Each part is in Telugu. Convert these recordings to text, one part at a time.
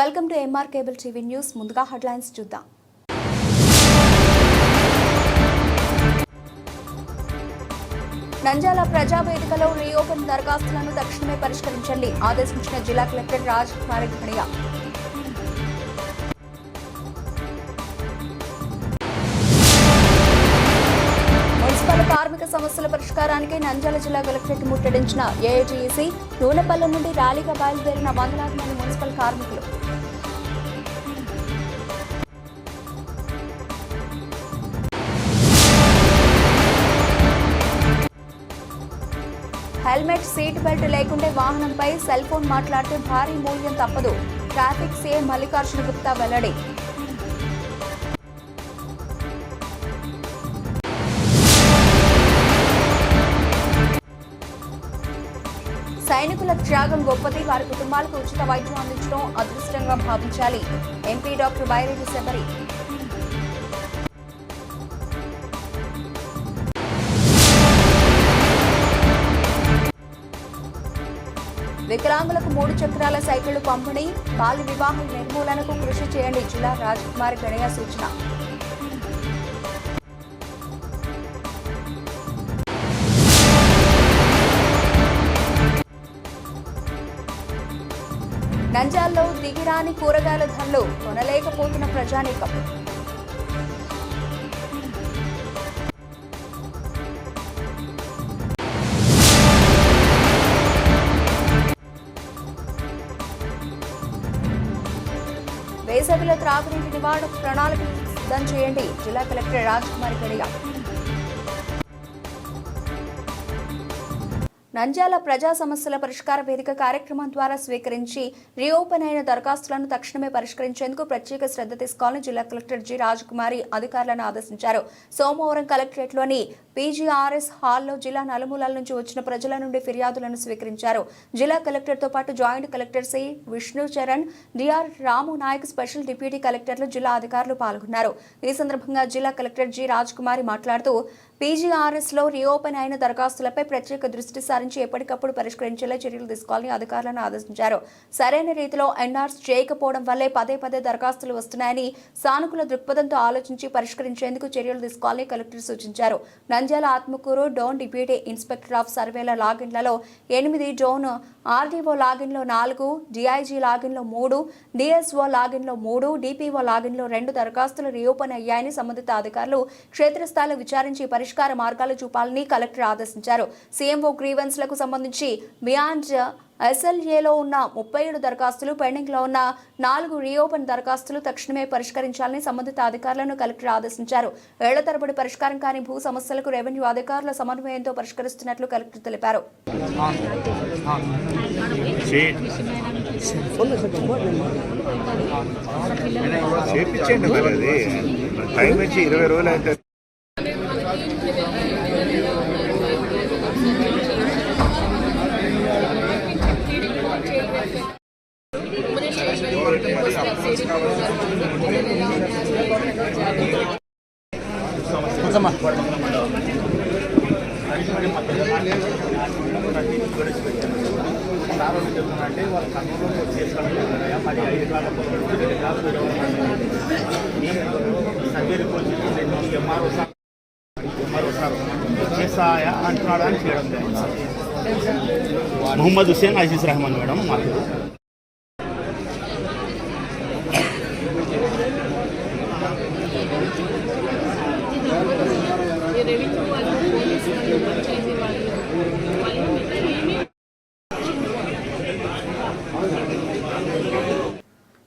Welcome to MR cable TV news. ముందుగా హెడ్లైన్స్ చూద్దాం. నంద్యాల ప్రజావేదికలో రీఓపెన్ దరఖాస్తులను తక్షణమే పరిష్కరించండి ఆదేశించిన జిల్లా కలెక్టర్ రాజ్ కుమార్ ఘనియా. మున్సిపల్ కార్మిక సమస్యల పరిష్కారానికి నంద్యాల జిల్లా కలెక్టరేట్ ముట్టడించిన ఏఐటీయూసీ. నూనెపల్లె నుండి ర్యాలీగా బయలుదేరిన వందలాది మంది మున్సిపల్ కార్మికులు. హెల్మెట్, సీట్ బెల్ట్ లేకుంటే వాహనంపై సెల్ ఫోన్ మాట్లాడితే భారీ మూల్యం తప్పదు. ట్రాఫిక్ సీఐ మల్లికార్జున గుప్తా వెల్లడి. సైనికుల త్యాగం గొప్పది, వారి కుటుంబాలకు ఉచిత వైద్యం అందించడం అదృష్టంగా భావించాలి. MP doctor Byreddy Shabari. వికలాంగులకు 3 చక్రాల సైకిళ్లు పంపిణీ, బాల్య వివాహం నిర్మూలనకు కృషి చేయండి జిల్లా రాజ్ కుమార్ ఘనియా సూచన. నంద్యాలలో దిగిరాని కూరగాయల ధరలు, కొనలేకపోతున్న ప్రజానీకం. వేసవిలో త్రాగునీటి నివారణ ప్రణాళిక సిద్ధం చేయండి జిల్లా కలెక్టర్ రాజ్ కుమార్ ఘనియా. నంద్యాల ప్రజా సమస్యల పరిష్కార వేదిక కార్యక్రమం ద్వారా స్వీకరించి రీఓపెన్ అయిన దరఖాస్తులను తక్షణమే పరిష్కరించేందుకు ప్రత్యేక శ్రద్ధ తీసుకోవాలని జిల్లా కలెక్టర్ జి రాజకుమారి అధికారులను ఆదేశించారు. సోమవారం కలెక్టరేట్లోని పీజీఆర్ఎస్ హాల్లో జిల్లా నలుమూలల నుంచి వచ్చిన ప్రజల నుండి ఫిర్యాదులను స్వీకరించారు. జిల్లా కలెక్టర్తో పాటు joint collector C Vishnu Charan, DR Ramu Nayak, special deputy కలెక్టర్లు, జిల్లా అధికారులు పాల్గొన్నారు. ఈ సందర్భంగా జిల్లా కలెక్టర్ జి రాజకుమారి మాట్లాడుతూ పీజీఆర్ఎస్ లో రీఓపెన్ అయిన దరఖాస్తులపై ప్రత్యేక దృష్టి సారించి ఎప్పటికప్పుడు పరిష్కరించేలా చర్యలు తీసుకోవాలని అధికారులను ఆదేశించారు. సరైన రీతిలో ఎన్ఆర్స్ చేయకపోవడం వల్లే పదే దరఖాస్తులు వస్తున్నాయని సానుకూల దృక్పథంతో ఆలోచించి పరిష్కరించేందుకు చర్యలు తీసుకోవాలని కలెక్టర్ సూచించారు. Nandyal Atmakur Dhone deputy inspector of సర్వేల లాగిన్లలో 8, డోన్ ఆర్డీఓ లాగిన్లో 4, డిఐజీ లాగిన్లో 3, డిఎస్ఓ లాగిన్లో 3, డిపిఓ లాగిన్లో 2 దరఖాస్తులు రీఓపెన్ అయ్యాయని సంబంధిత అధికారులు క్షేత్రస్థాయిలో విచారించి పరిష్కార మార్గాలు చూపాలని కలెక్టర్ ఆదేశించారు. సీఎంఓ గ్రీవెన్స్ లకు సంబంధించి బియాండ్ ఎస్ఎల్ఏలో ఉన్న 37 దరఖాస్తులు, పెండింగ్ లో ఉన్న 4 రీఓపెన్ దరఖాస్తులు తక్షణమే పరిష్కరించాలని సంబంధిత అధికారులను కలెక్టర్ ఆదేశించారు. ఏళ్ల తరబడి పరిష్కారం కాని భూ సమస్యలకు రెవెన్యూ అధికారుల సమన్వయంతో పరిష్కరిస్తున్నట్లు కలెక్టర్ తెలిపారు. అంటున్నాడు అని చేయడం మొహమ్మద్ హుస్సేన్ అజీజ్ రెహమాన్ మేడం మాకు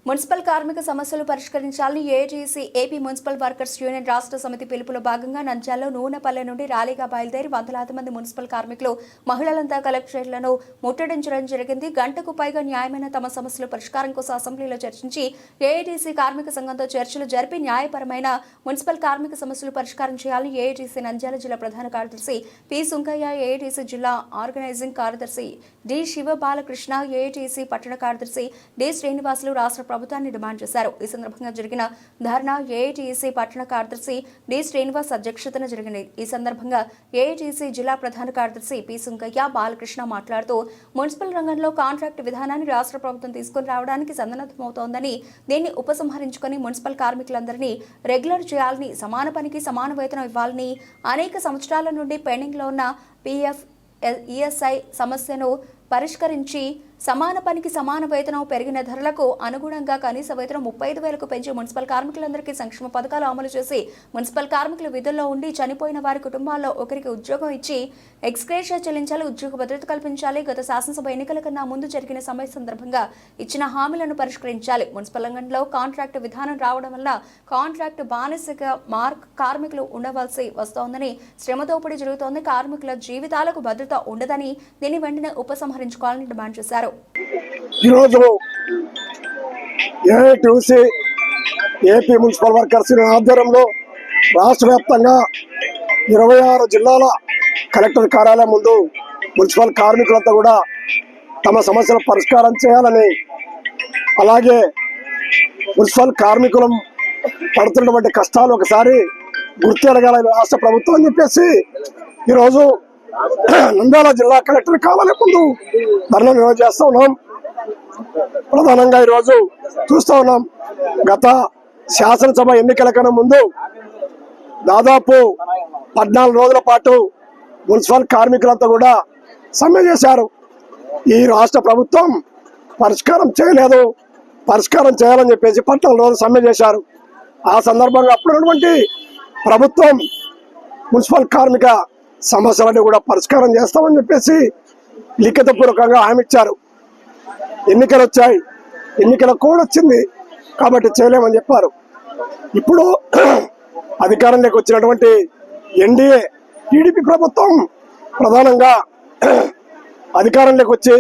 మున్సిపల్ కార్మిక సమస్యలు పరిష్కరించాలని AITUC AP municipal workers union రాష్ట్ర సమితి పిలుపులో భాగంగా నంద్యాలలో నూనెపల్లె నుండి ర్యాలీగా బయలుదేరి వందలాది మంది మున్సిపల్ కార్మికులు, మహిళలంతా కలెక్టరేట్లను ముట్టడించడం జరిగింది. గంటకు పైగా న్యాయమైన తమ సమస్యల పరిష్కారం కోసం అసెంబ్లీలో చర్చించి ఏఐటీసీ కార్మిక సంఘంతో చర్చలు జరిపి న్యాయపరమైన మున్సిపల్ కార్మిక సమస్యలు పరిష్కారం చేయాలని ఏఐటీసీ నంద్యాల జిల్లా ప్రధాన కార్యదర్శి పి సుంకయ్య, ఏఐటీసీ జిల్లా ఆర్గనైజింగ్ కార్యదర్శి డి శివ బాలకృష్ణ, ఏఐటీసీ పట్టణ కార్యదర్శి డి శ్రీనివాసులు, రాష్ట్ర ప్రభుత్వాన్ని డిమాండ్ చేశారు. ఈ సందర్భంగా జరిగిన ధర్నా ఏఐటీసీ పట్టణ కార్యదర్శి డి శ్రీనివాస్ అధ్యక్షతన జరిగింది. ఈ సందర్భంగా ఏఐటీసీ జిల్లా ప్రధాన కార్యదర్శి పి సుంకయ్య బాలకృష్ణ మాట్లాడుతూ మున్సిపల్ రంగంలో కాంట్రాక్ట్ విధానాన్ని రాష్ట్ర ప్రభుత్వం తీసుకుని రావడానికి సన్నద్ధమవుతోందని, దీన్ని ఉపసంహరించుకుని మున్సిపల్ కార్మికులందరినీ రెగ్యులర్ చేయాలని, సమాన పనికి సమాన వేతనం ఇవ్వాలని, అనేక సంవత్సరాల నుండి పెండింగ్ లో ఉన్న PF ESI సమస్యను పరిష్కరించి సమాన పనికి సమాన వేతనం, పెరిగిన ధరలకు అనుగుణంగా కనీస వేతనం 35,000కు పెంచి మున్సిపల్ కార్మికులందరికీ సంక్షేమ పథకాలు అమలు చేసి మున్సిపల్ కార్మికులు విధుల్లో ఉండి చనిపోయిన వారి కుటుంబాల్లో ఒకరికి ఉద్యోగం ఇచ్చి ఎక్స్గ్రేషియా చెల్లించాలి, ఉద్యోగ భద్రత కల్పించాలి. గత శాసనసభ ఎన్నికల కన్నా ముందు జరిగిన సమ్మె సందర్భంగా ఇచ్చిన హామీలను పరిష్కరించాలి. మున్సిపల్ రంగంలో కాంట్రాక్ట్ విధానం రావడం వల్ల కాంట్రాక్ట్ బానిసగా కార్మికులు ఉండవలసి వస్తోందని, శ్రమ దోపిడీ జరుగుతోంది, కార్మికుల జీవితాలకు భద్రత ఉండదని, దీన్ని వెంటనే ఉపసంహరించుకోవాలని డిమాండ్ చేశారు. ఈరోజు ఏఐటీసీ ఏపీ మున్సిపల్ వర్కర్స్ ఆధ్వర్యంలో రాష్ట్ర వ్యాప్తంగా 26 జిల్లాల కలెక్టర్ కార్యాలయం ముందు మున్సిపల్ కార్మికులంతా కూడా తమ సమస్యల పరిష్కారం చేయాలని, అలాగే మున్సిపల్ కార్మికులు పడుతున్నటువంటి కష్టాలు ఒకసారి గుర్తెరగాలని రాష్ట్ర ప్రభుత్వం అని చెప్పేసి ఈరోజు నంద్యాల జిల్లా కలెక్టర్ కార్యాలయం ముందు ధర్నా నిర్వహిస్తూ ఉన్నాం. ప్రధానంగా ఈరోజు చూస్తూ ఉన్నాం, గత శాసనసభ ఎన్నికల కన్నా ముందు దాదాపు 14 రోజుల పాటు మున్సిపల్ కార్మికులంతా కూడా సమ్మె చేశారు. ఈ రాష్ట్ర ప్రభుత్వం పరిష్కారం చేయలేదు, పరిష్కారం చేయాలని చెప్పేసి 14 రోజులు సమ్మె చేశారు. ఆ సందర్భంగా అప్పుడున్నటువంటి ప్రభుత్వం మున్సిపల్ కార్మిక సమస్యలను కూడా పరిష్కారం చేస్తామని చెప్పేసి లిఖితపూర్వకంగా హామీ ఇచ్చారు. ఎన్నికలు వచ్చాయి, ఎన్నికల కోడ్ వచ్చింది కాబట్టి చేయలేమని చెప్పారు. ఇప్పుడు అధికారంలోకి వచ్చినటువంటి ఎన్డీఏ టీడీపీ ప్రభుత్వం ప్రధానంగా అధికారంలోకి వచ్చి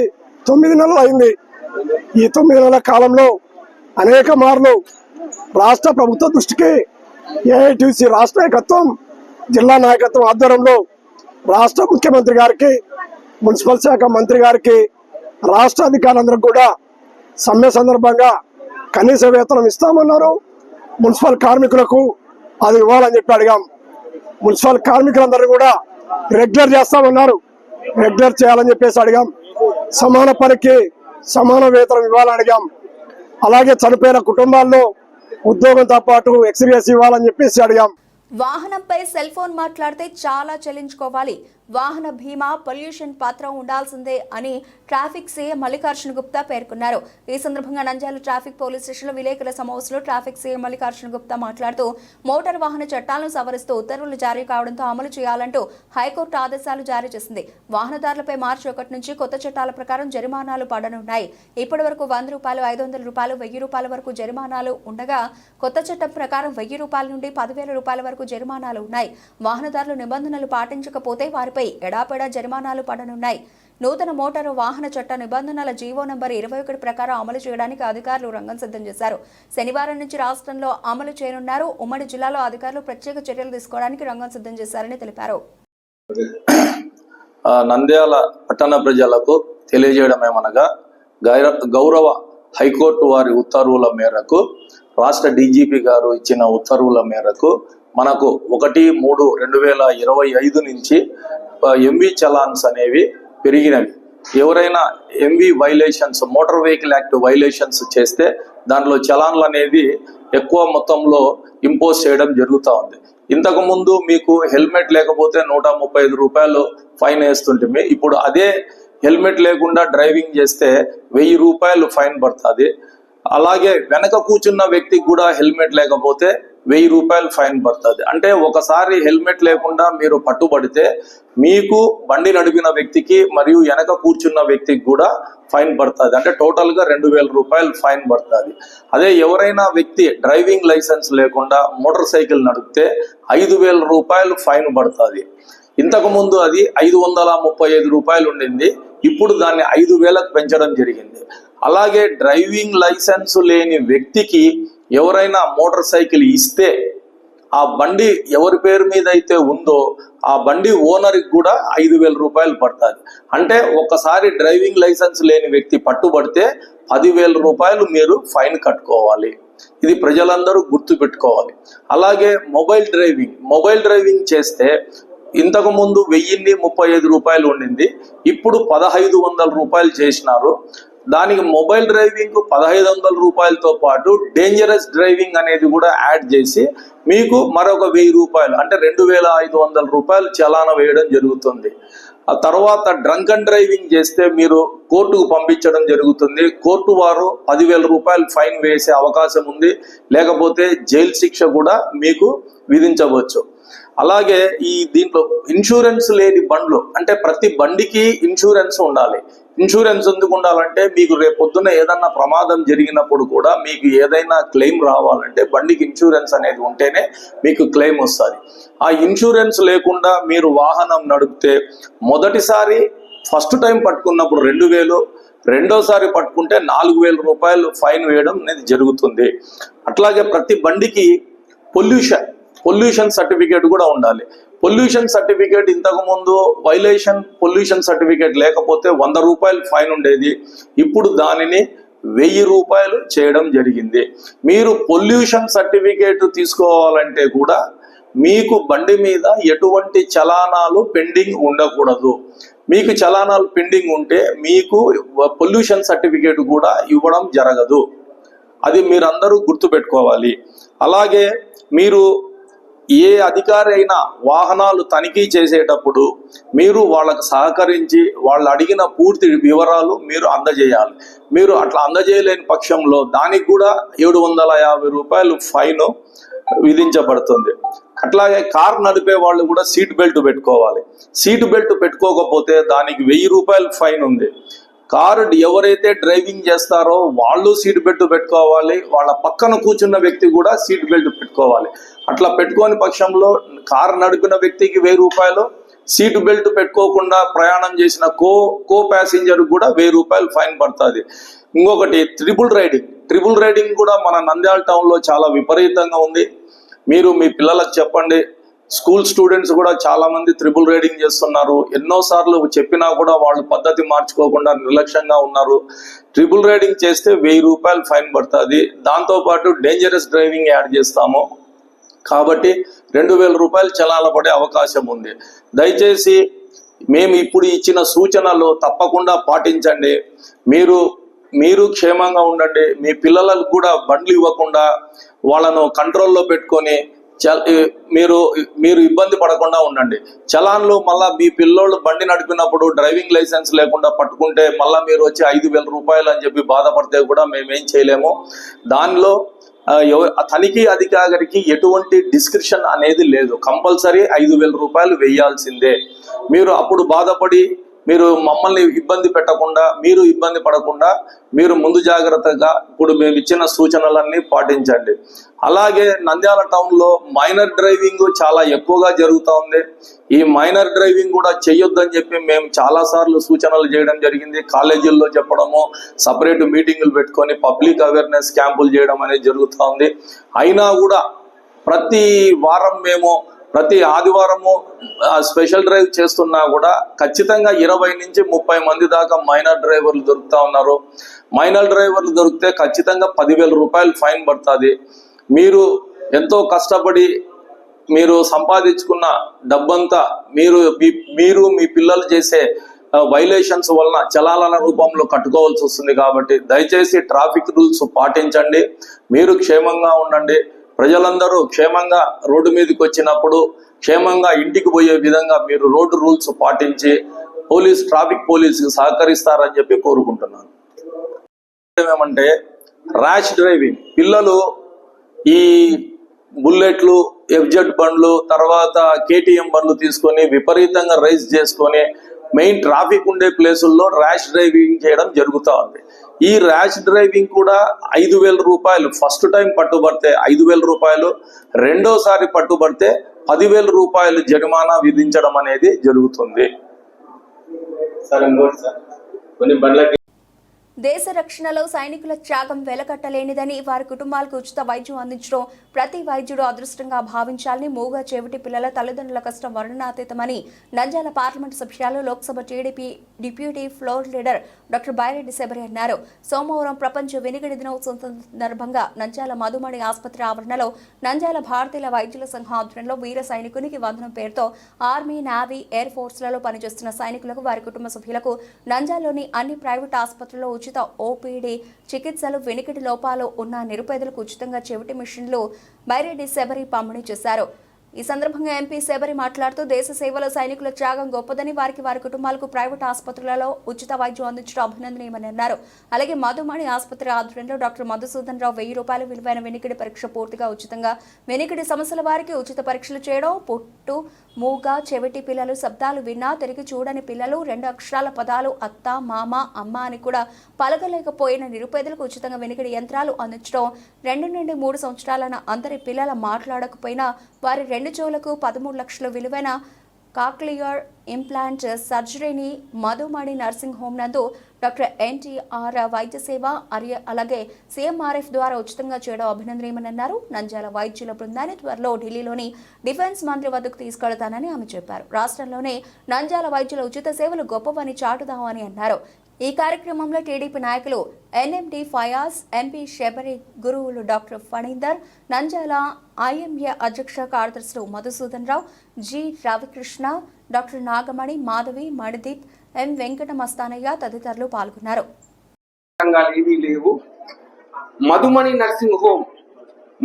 9 నెలలు అయింది. ఈ 9 నెలల కాలంలో అనేక మార్లు రాష్ట్ర ప్రభుత్వ దృష్టికి ఏఐటీసీ రాష్ట్ర నాయకత్వం, జిల్లా నాయకత్వం ఆధ్వర్యంలో రాష్ట్ర ముఖ్యమంత్రి గారికి, మున్సిపల్ శాఖ మంత్రి గారికి, రాష్ట్ర అధికారులందరూ కూడా సమ్మె సందర్భంగా కనీస వేతనం ఇస్తామన్నారు. మున్సిపల్ కార్మికులకు అది ఇవ్వాలని చెప్పి అడిగాం. మున్సిపల్ కార్మికులందరూ కూడా రెగ్యులర్ చేస్తామన్నారు, రెగ్యులర్ చేయాలని చెప్పేసి అడిగాం. సమాన పనికి సమాన వేతనం ఇవ్వాలని అడిగాం. అలాగే చనిపోయిన కుటుంబాల్లో ఉద్యోగంతో పాటు ఎక్స్గ్రేషియా ఇవ్వాలని చెప్పేసి అడిగాం. వాహనంపై సెల్ ఫోన్ మాట్లాడితే చాలా చెల్లించుకోవాలి, వాహన బీమా పొల్యూషన్ పత్రం ఉండాల్సిందే అని ట్రాఫిక్ సీఏ మల్లికార్జున గుప్తా పేర్కొన్నారు. ఈ సందర్భంగా నంద్యాల ట్రాఫిక్ పోలీస్ స్టేషన్లో విలేకరుల సమావేశంలో ట్రాఫిక్ సీఏ మల్లికార్జున గుప్తా మాట్లాడుతూ మోటార్ వాహన చట్టాలను సవరిస్తూ ఉత్తర్వులు జారీ కావడంతో అమలు చేయాలంటూ హైకోర్టు ఆదేశాలు జారీ చేసింది. వాహనదారులపై మార్చి 1 నుంచి కొత్త చట్టాల ప్రకారం జరిమానాలు పడనున్నాయి. ఇప్పటి వరకు ₹100, ₹500, ₹1000 వరకు జరిమానాలు ఉండగా కొత్త చట్టం ప్రకారం ₹1000 నుండి ₹10,000 వరకు జరిమానాలు ఉన్నాయి. వాహనదారులు నిబంధనలు పాటించకపోతే వారిపై ఎడాపెడా జరిమానాలు పడనున్నాయి. నూతన మోటారు వాహన చట్ట నిబంధనల జీవో నంబర్ 21 ప్రకారం అమలు చేయడానికి అధికారులు రంగం సిద్ధం చేశారు. శనివారం నుంచి రాష్ట్రంలో అమలు చేయనున్నారు. ఉమ్మడి జిల్లాలో అధికారులు ప్రత్యేక చర్యలు తీసుకోవడానికి రంగం సిద్ధం చేశారని తెలిపారు. నంద్యాల పట్టణ ప్రజలకు తెలియజేయడం ఏమనగా, గౌరవ హైకోర్టు వారి ఉత్తర్వుల మేరకు, రాష్ట్ర డీజీపీ గారు ఇచ్చిన ఉత్తర్వుల మేరకు మనకు 1/3/2025 నుంచి ఎంవీ చలాన్స్ అనేవి పెరిగినవి. ఎవరైనా MV violations, motor vehicle act violations చేస్తే దాంట్లో చలాన్లు అనేది ఎక్కువ మొత్తంలో ఇంపోజ్ చేయడం జరుగుతూ ఉంది. ఇంతకు ముందు మీకు హెల్మెట్ లేకపోతే ₹135 ఫైన్ వేస్తుంటే, ఇప్పుడు అదే హెల్మెట్ లేకుండా డ్రైవింగ్ చేస్తే ₹1000 ఫైన్ పడుతుంది. అలాగే వెనక కూర్చున్న వ్యక్తికి కూడా హెల్మెట్ లేకపోతే ₹1000 ఫైన్ పడుతుంది. అంటే ఒకసారి హెల్మెట్ లేకుండా మీరు పట్టుబడితే మీకు బండి నడిపిన వ్యక్తికి మరియు వెనక కూర్చున్న వ్యక్తికి కూడా ఫైన్ పడుతుంది. అంటే టోటల్ గా ₹2000 ఫైన్ పడుతుంది. అదే ఎవరైనా వ్యక్తి డ్రైవింగ్ లైసెన్స్ లేకుండా మోటార్ సైకిల్ నడిపితే ₹5000 ఫైన్ పడుతుంది. ఇంతకు ముందు అది ₹535 ఉండింది, ఇప్పుడు దాన్ని 5000కు పెంచడం జరిగింది. అలాగే డ్రైవింగ్ లైసెన్స్ లేని వ్యక్తికి ఎవరైనా మోటార్ సైకిల్ ఇస్తే ఆ బండి ఎవరి పేరు మీద అయితే ఉందో ఆ బండి ఓనర్కి కూడా ₹5000 పడుతుంది. అంటే ఒకసారి డ్రైవింగ్ లైసెన్స్ లేని వ్యక్తి పట్టుబడితే 10,000 రూపాయలు మీరు ఫైన్ కట్టుకోవాలి. ఇది ప్రజలందరూ గుర్తు పెట్టుకోవాలి. అలాగే మొబైల్ డ్రైవింగ్ చేస్తే ఇంతకు ముందు 1035 రూపాయలు ఉండింది, ఇప్పుడు 1500 రూపాయలు చేసినారు. దానికి మొబైల్ డ్రైవింగ్ 1500 రూపాయలతో పాటు డేంజరస్ డ్రైవింగ్ అనేది కూడా యాడ్ చేసి మీకు మరొక 1000 రూపాయలు అంటే 2500 రూపాయలు చలానా వేయడం జరుగుతుంది. ఆ తర్వాత డ్రంక్ అండ్ డ్రైవింగ్ చేస్తే మీరు కోర్టుకు పంపించడం జరుగుతుంది. కోర్టు వారు 10,000 రూపాయలు ఫైన్ వేసే అవకాశం ఉంది, లేకపోతే జైలు శిక్ష కూడా మీకు విధించవచ్చు. అలాగే దీంట్లో ఇన్సూరెన్స్ లేని బండ్లు అంటే ప్రతి బండికి ఇన్సూరెన్స్ ఉండాలి. ఇన్సూరెన్స్ ఎందుకు ఉండాలంటే మీకు రేపొద్దున ఏదన్నా ప్రమాదం జరిగినప్పుడు కూడా మీకు ఏదైనా క్లెయిమ్ రావాలంటే బండికి ఇన్సూరెన్స్ అనేది ఉంటేనే మీకు క్లెయిమ్ వస్తుంది. ఆ ఇన్సూరెన్స్ లేకుండా మీరు వాహనం నడిపితే మొదటిసారి ఫస్ట్ టైం పట్టుకున్నప్పుడు 2,000, రెండోసారి పట్టుకుంటే 4,000 రూపాయలు ఫైన్ వేయడం అనేది జరుగుతుంది. అట్లాగే ప్రతి బండికి పొల్యూషన్ సర్టిఫికేట్ కూడా ఉండాలి. పొల్యూషన్ సర్టిఫికేట్ ఇంతకు ముందు పొల్యూషన్ సర్టిఫికేట్ లేకపోతే 100 రూపాయలు ఫైన్ ఉండేది, ఇప్పుడు దానిని 1000 రూపాయలు చేయడం జరిగింది. మీరు పొల్యూషన్ సర్టిఫికేట్ తీసుకోవాలంటే కూడా మీకు బండి మీద ఎటువంటి చలానాలు పెండింగ్ ఉండకూడదు. మీకు చలానాలు పెండింగ్ ఉంటే మీకు పొల్యూషన్ సర్టిఫికేట్ కూడా ఇవ్వడం జరగదు. అది మీరందరూ గుర్తుపెట్టుకోవాలి. అలాగే మీరు ఏ అధికారి అయినా వాహనాలు తనిఖీ చేసేటప్పుడు మీరు వాళ్ళకు సహకరించి వాళ్ళు అడిగిన పూర్తి వివరాలు మీరు అందజేయాలి. మీరు అట్లా అందజేయలేని పక్షంలో దానికి కూడా 750 రూపాయలు ఫైన్ విధించబడుతుంది. అట్లాగే కార్ నడిపే వాళ్ళు కూడా సీట్ బెల్ట్ పెట్టుకోవాలి. సీట్ బెల్ట్ పెట్టుకోకపోతే దానికి 1000 రూపాయలు ఫైన్ ఉంది. కారు ఎవరైతే డ్రైవింగ్ చేస్తారో వాళ్ళు సీట్ బెల్ట్ పెట్టుకోవాలి, వాళ్ళ పక్కన కూర్చున్న వ్యక్తి కూడా సీట్ బెల్ట్ పెట్టుకోవాలి. అట్లా పెట్టుకోని పక్షంలో కారు నడిపిన వ్యక్తికి 1000 రూపాయలు, సీట్ బెల్ట్ పెట్టుకోకుండా ప్రయాణం చేసిన కో ప్యాసింజర్ కూడా 1000 రూపాయలు ఫైన్ పడుతుంది. ఇంకొకటి ట్రిపుల్ రైడింగ్ కూడా మన నంద్యాల టౌన్లో చాలా విపరీతంగా ఉంది. మీరు మీ పిల్లలకు చెప్పండి. స్కూల్ స్టూడెంట్స్ కూడా చాలా మంది ట్రిపుల్ రైడింగ్ చేస్తున్నారు. ఎన్నోసార్లు చెప్పినా కూడా వాళ్ళు పద్ధతి మార్చుకోకుండా నిర్లక్ష్యంగా ఉన్నారు. ట్రిపుల్ రైడింగ్ చేస్తే 1000 రూపాయలు ఫైన్ పడుతుంది. దాంతోపాటు డేంజరస్ డ్రైవింగ్ యాడ్ చేస్తాము కాబట్టి 2000 రూపాయలు చలాన పడే అవకాశం ఉంది. దయచేసి మేము ఇప్పుడు ఇచ్చిన సూచనలు తప్పకుండా పాటించండి. మీరు క్షేమంగా ఉండండి. మీ పిల్లలకు కూడా బండ్లు ఇవ్వకుండా వాళ్ళను కంట్రోల్లో పెట్టుకొని మీరు ఇబ్బంది పడకుండా ఉండండి. చలాన్లు మళ్ళా మీ పిల్లోళ్ళు బండి నడిపినప్పుడు డ్రైవింగ్ లైసెన్స్ లేకుండా పట్టుకుంటే మళ్ళీ మీరు వచ్చి 5,000 రూపాయలు అని చెప్పి బాధపడితే కూడా మేమేం చేయలేము. దానిలో తనిఖీ అధికారికి ఎటువంటి డిస్క్రిప్షన్ అనేది లేదు. కంపల్సరీ 5,000 రూపాయలు వేయాల్సిందే. మీరు అప్పుడు బాధపడి మీరు మమ్మల్ని ఇబ్బంది పెట్టకుండా, మీరు ఇబ్బంది పడకుండా మీరు ముందు జాగ్రత్తగా ఇప్పుడు మేము ఇచ్చిన సూచనలన్నీ పాటించండి. అలాగే నంద్యాల టౌన్లో మైనర్ డ్రైవింగ్ చాలా ఎక్కువగా జరుగుతూ ఉంది. ఈ మైనర్ డ్రైవింగ్ కూడా చెయ్యొద్దని చెప్పి మేము చాలాసార్లు సూచనలు చేయడం జరిగింది. కాలేజీల్లో చెప్పడము, సపరేట్ మీటింగులు పెట్టుకొని పబ్లిక్ అవేర్నెస్ క్యాంపులు చేయడం అనేది జరుగుతూ ఉంది. అయినా కూడా ప్రతి ఆదివారము స్పెషల్ డ్రైవ్ చేస్తున్నా కూడా ఖచ్చితంగా 20 నుంచి 30 మంది దాకా మైనర్ డ్రైవర్లు దొరుకుతా ఉన్నారు. మైనర్ డ్రైవర్లు దొరికితే ఖచ్చితంగా 10,000 రూపాయలు ఫైన్ పడుతుంది. మీరు ఎంతో కష్టపడి మీరు సంపాదించుకున్న డబ్బంతా మీరు మీ పిల్లలు చేసే వైలేషన్స్ వలన చలాల రూపంలో కట్టుకోవాల్సి వస్తుంది. కాబట్టి దయచేసి ట్రాఫిక్ రూల్స్ పాటించండి. మీరు క్షేమంగా ఉండండి. ప్రజలందరూ క్షేమంగా రోడ్డు మీదకి వచ్చినప్పుడు క్షేమంగా ఇంటికి పోయే విధంగా మీరు రోడ్డు రూల్స్ పాటించి ట్రాఫిక్ పోలీసుకి సహకరిస్తారని చెప్పి కోరుకుంటున్నాను. ఏమంటే ర్యాష్ డ్రైవింగ్, పిల్లలు ఈ బుల్లెట్లు, FZ బండ్లు, తర్వాత KTM బండ్లు తీసుకొని విపరీతంగా రైస్ చేసుకొని మెయిన్ ట్రాఫిక్ ఉండే ప్లేసుల్లో ర్యాష్ డ్రైవింగ్ చేయడం జరుగుతూ ఉంది. ఈ ర్యాష్ డ్రైవింగ్ కూడా 5,000 రూపాయలు ఫస్ట్ టైం పట్టుబడితే 5,000 రూపాయలు, రెండోసారి పట్టుబడితే 10,000 రూపాయలు జరిమానా విధించడం అనేది జరుగుతుంది. దేశ రక్షణలో సైనికుల త్యాగం వెలకట్టలేనిదని వారి కుటుంబాలకు ఉచిత వైద్యం అందించడం ప్రతి వైద్యుడు అదృష్టంగా భావించాలని మూగ చెవిటి పిల్లల తల్లిదండ్రుల కష్టం వర్ణనాతీతమని నంద్యాల పార్లమెంటు సభ్యులు Lok Sabha TDP deputy floor leader doctor Byreddy Shabari అన్నారు. సోమవారం ప్రపంచ వినికిడి దినోత్సవం సందర్భంగా నంద్యాల మధుమణి ఆసుపత్రి ఆవరణలో నంద్యాల భారతీయ వైద్యుల సంఘం ఆధ్వర్యంలో వీర సైనికునికి వందనం పేరుతో ఆర్మీ, నేవీ, ఎయిర్ ఫోర్స్లలో పనిచేస్తున్న సైనికులకు, వారి కుటుంబ సభ్యులకు నంద్యాలలోని అన్ని ప్రైవేట్ ఆసుపత్రుల్లో ఉచిత ఓపీడీ చికిత్సలు, వినికిడి లోపాలు ఉన్న నిరుపేదలకు ఉచితంగా చెవిటి మిషన్లు బైరెడ్డి శబరి పంపిణీ చేశారు. ఈ సందర్భంగా ఎంపీ శబరి మాట్లాడుతూ దేశ సేవలో సైనికుల త్యాగం గొప్పదని, వారి కుటుంబాలకు ప్రైవేట్ ఆసుపత్రులలో ఉచిత వైద్యం అందించడం అభినందనీయమని అన్నారు. అలాగే మధుమణి ఆసుపత్రి ఆధ్వర్యంలో డాక్టర్ మధుసూదన్ రావు 1000 రూపాయల విలువైన వినికిడి పరీక్ష పూర్తిగా ఉచితంగా, వినికిడి సమస్యల వారికి ఉచిత పరీక్షలు చేయడం, పుట్టు, మూగ, చెవిటి పిల్లలు శబ్దాలు విన్నా తిరిగి చూడని పిల్లలు 2 అక్షరాల పదాలు అత్త, మామ, అమ్మ అని కూడా పలకలేకపోయిన నిరుపేదలకు ఉచితంగా వినికిడి యంత్రాలు అందించడం, 2 నుండి 3 సంవత్సరాల అందరి పిల్లల మాట్లాడకపోయినా వారి 2 చెవులకు 13 లక్షల విలువైన కాక్లియర్ ఇంప్లాంట్ సర్జరీని మధుమణి నర్సింగ్ హోమ్ నందు డాక్టర్ ఎన్టీఆర్ వైద్య సేవ అలాగే సీఎంఆర్ఎఫ్ ద్వారా ఉచితంగా చేయడం అభినందనీయమని అన్నారు. నంద్యాల వైద్యుల బృందాన్ని త్వరలో ఢిల్లీలోని డిఫెన్స్ మంత్రి వద్దకు తీసుకెళ్తానని ఆమె చెప్పారు. రాష్ట్రంలోనే నంద్యాల వైద్యుల ఉచిత సేవలు గొప్పవని చాటుదామని అన్నారు. ఈ కార్యక్రమంలో టీడీపీ నాయకులు ఎన్ఎండి ఫయాజ్, ఎంపీ శబరి, గురువులు డాక్టర్ ఫణీందర్, నంద్యాల ఐఎంఏ అధ్యక్ష కార్యదర్శులు మధుసూదన్ రావు, జి రవికృష్ణ, డాక్టర్ నాగమణి, మాధవి, మణిదీప్, ఎం వెంకట మస్తానయ్య తదితరులు పాల్గొన్నారు. మధుమణి నర్సింగ్ హోమ్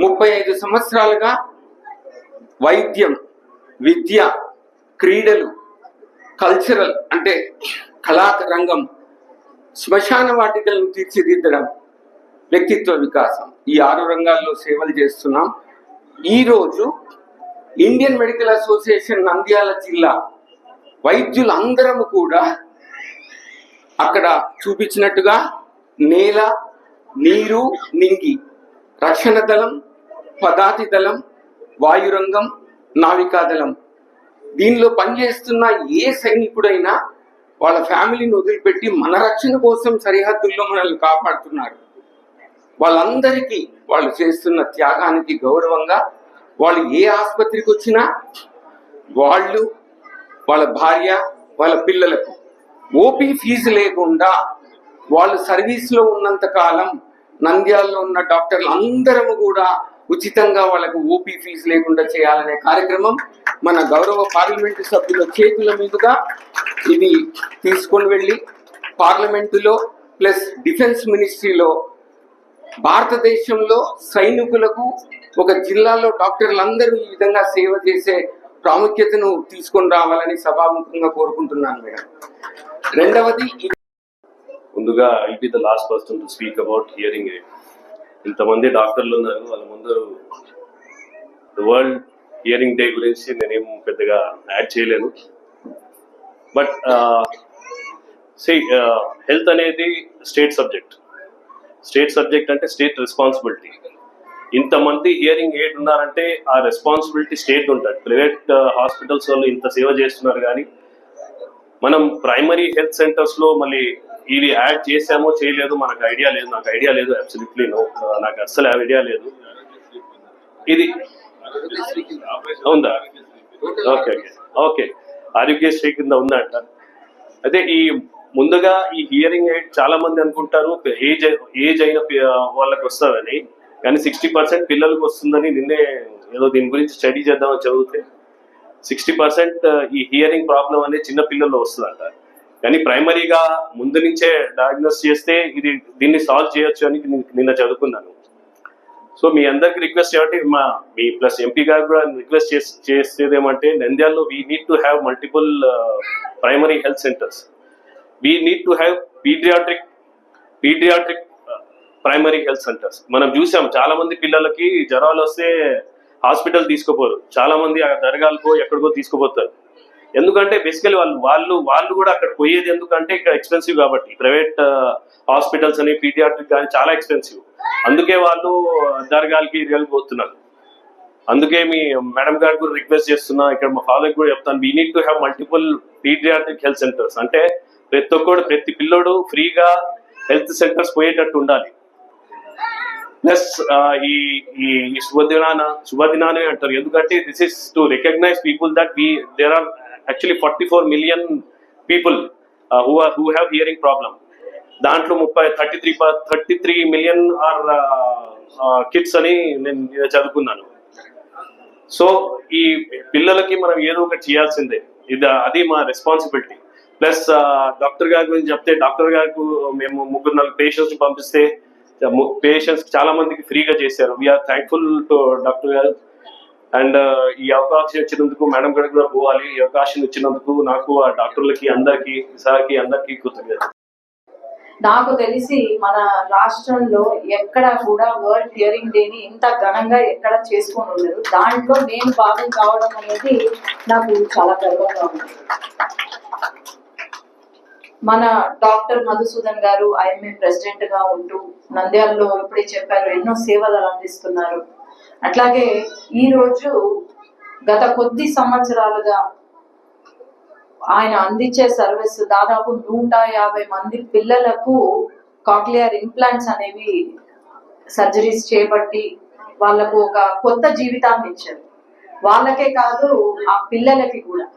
35 సంవత్సరాలుగా వైద్యం, విద్య, క్రీడలు, కల్చరల్ అంటే కళారంగం, శ్మశాన వాటికలను తీర్చిదిద్దడం, వ్యక్తిత్వ వికాసం, ఈ 6 రంగాల్లో సేవలు చేస్తున్నాం. ఈరోజు ఇండియన్ మెడికల్ అసోసియేషన్ నంద్యాల జిల్లా వైద్యులందరము కూడా అక్కడ చూపించినట్టుగా నేల, నీరు, నింగి, రక్షణ దళం, పదాతి దళం, వాయురంగం, నావికాదళం, దీనిలో పనిచేస్తున్న ఏ సైనికుడైనా వాళ్ళ ఫ్యామిలీని వదిలిపెట్టి మన రక్షణ కోసం సరిహద్దుల్లో మనల్ని కాపాడుతున్నారు. వాళ్ళందరికీ వాళ్ళు చేస్తున్న త్యాగానికి గౌరవంగా వాళ్ళు ఏ ఆసుపత్రికి వచ్చినా వాళ్ళు, వాళ్ళ భార్య, వాళ్ళ పిల్లలకు ఓపీ ఫీజు లేకుండా వాళ్ళు సర్వీస్లో ఉన్నంత కాలం నంద్యాలలో ఉన్న డాక్టర్లు అందరము కూడా ఉచితంగా వాళ్ళకు ఓపీ ఫీజు లేకుండా చేయాలనే కార్యక్రమం మన గౌరవ పార్లమెంటు సభ్యుల చేతుల మీదుగా ఇది తీసుకొని వెళ్ళి పార్లమెంటులో ప్లస్ డిఫెన్స్ మినిస్ట్రీలో భారతదేశంలో సైనికులకు ఒక జిల్లాలో డాక్టర్లందరూ ఈ విధంగా సేవ చేసే ప్రాముఖ్యతను తీసుకొని రావాలని సభాముఖంగా కోరుకుంటున్నాను మేడం. రెండవది, ముందుగా I be the last person to speak about hearing aid. ఇంతమంది డాక్టర్లు ఉన్నారు, వాళ్ళ ముందు వరల్డ్ హియరింగ్ డే గురించి నేనేం పెద్దగా యాడ్ చేయలేను. బట్ హెల్త్ అనేది స్టేట్ సబ్జెక్ట్ అంటే స్టేట్ రెస్పాన్సిబిలిటీ. ఇంతమంది హియరింగ్ ఎయిడ్ ఉన్నారంటే ఆ రెస్పాన్సిబిలిటీ స్టేట్ ఉంటుంది. ప్రైవేట్ హాస్పిటల్స్ వాళ్ళు ఇంత సేవ చేస్తున్నారు, కానీ మనం ప్రైమరీ హెల్త్ సెంటర్స్లో మళ్ళీ ఇది యాడ్ చేసామో చేయలేదు మనకు ఐడియా లేదు. నాకు ఐడియా లేదు, అబ్సల్యూట్లీ నో, నాకు అస్సలు ఐడియా లేదు. ఇది ఉందా? ఓకే ఓకే, ఆరోగ్యశ్రీ కింద ఉందంట. అయితే ఈ ముందుగా ఈ హియరింగ్ ఎయిడ్ చాలా మంది అనుకుంటారు ఏజ్ అయిన వాళ్ళకి వస్తుందని, కానీ 60% పిల్లలకు వస్తుందని నిన్నే ఏదో దీని గురించి స్టడీ చేద్దామని చదివితే 60% ఈ హియరింగ్ ప్రాబ్లం అనేది చిన్న పిల్లల్లో వస్తుందంట. కానీ ప్రైమరీగా ముందు నుంచే డయాగ్నోస్ చేస్తే దీన్ని సాల్వ్ చేయొచ్చు అని నిన్న చదువుకున్నాను. సో మీ అందరికి రిక్వెస్ట్ ఏమంటే మీ ప్లస్ ఎంపీ గారు కూడా రిక్వెస్ట్ చేసేది ఏమంటే, నంద్యాలలో we need to have multiple primary health centres. We need to have paediatric primary health centres. మనం చూసాం చాలా మంది పిల్లలకి జ్వరాలు వస్తే హాస్పిటల్ తీసుకుపోరు, చాలా మంది ఆ దర్గాలకో ఎక్కడికో తీసుకుపోతారు. ఎందుకంటే బేసికలీ వాళ్ళు కూడా అక్కడ పోయేది ఎందుకంటే ఇక్కడ ఎక్స్పెన్సివ్ కాబట్టి. ప్రైవేట్ హాస్పిటల్స్ అని పీడియాట్రిక్ కానీ చాలా ఎక్స్పెన్సివ్, అందుకే వాళ్ళు దర్గాలకి పోతున్నారు. అందుకే మీ మేడం గారు కూడా రిక్వెస్ట్ చేస్తున్నా, ఇక్కడ మా ఫాదర్ కూడా చెప్తాను, we need to have multiple paediatric health centres. అంటే ప్రతి పిల్లోడు ఫ్రీగా హెల్త్ సెంటర్స్ పోయేటట్టు ఉండాలి. ప్లస్ ఈ ఈ శుభదినాన్ని అంటారు, ఎందుకంటే this is to recognise people that there are actually 44 million people who have hearing problem. దాంట్లో 33 million ఆర్ కిడ్స్ అని నేను చదువుకున్నాను. సో ఈ పిల్లలకి మనం ఏదో ఒకటి చేయాల్సిందే, అది మా రెస్పాన్సిబిలిటీ. ప్లస్ డాక్టర్ గారి గురించి చెప్తే, డాక్టర్ గారికి మేము 3-4 పేషెంట్స్ పంపిస్తే పేషెంట్స్ చాలా మందికి ఫ్రీగా చేశారు. వీఆర్ థ్యాంక్ఫుల్ టు డాక్టర్ గారు. అండ్ ఈ అవకాశం ఇచ్చినందుకు మేడం గారికి కూడా పోవాలి. ఈ అవకాశం ఇచ్చినందుకు నాకు, ఆ డాక్టర్లకి అందరికీ, సార్కి అందరికీ కృతజ్ఞత. నాకు తెలిసి మన రాష్ట్రంలో ఎక్కడ కూడా వరల్డ్ హియరింగ్ డేని ఇంత ఘనంగా ఎక్కడ చేసుకొని ఉండదు. దాంట్లో నేను భాగం కావడం అనేది నాకు చాలా గర్వంగా ఉంది. మన డాక్టర్ మధుసూదన్ గారు ఐఎంఏ ప్రెసిడెంట్ గా ఉంటూ నంద్యాలలో ఇప్పుడే చెప్పారు ఎన్నో సేవలు అందిస్తున్నారు. అట్లాగే ఈ రోజు గత కొద్ది సంవత్సరాలుగా ఆయన అందించే సర్వీస్ దాదాపు 150 మంది పిల్లలకు కాక్లియర్ ఇంప్లాంట్స్ అనేవి సర్జరీస్ చేపట్టి వాళ్ళకు ఒక కొత్త జీవితాన్ని ఇచ్చారు. వాళ్ళకే కాదు, ఆ పిల్లలకి కూడా.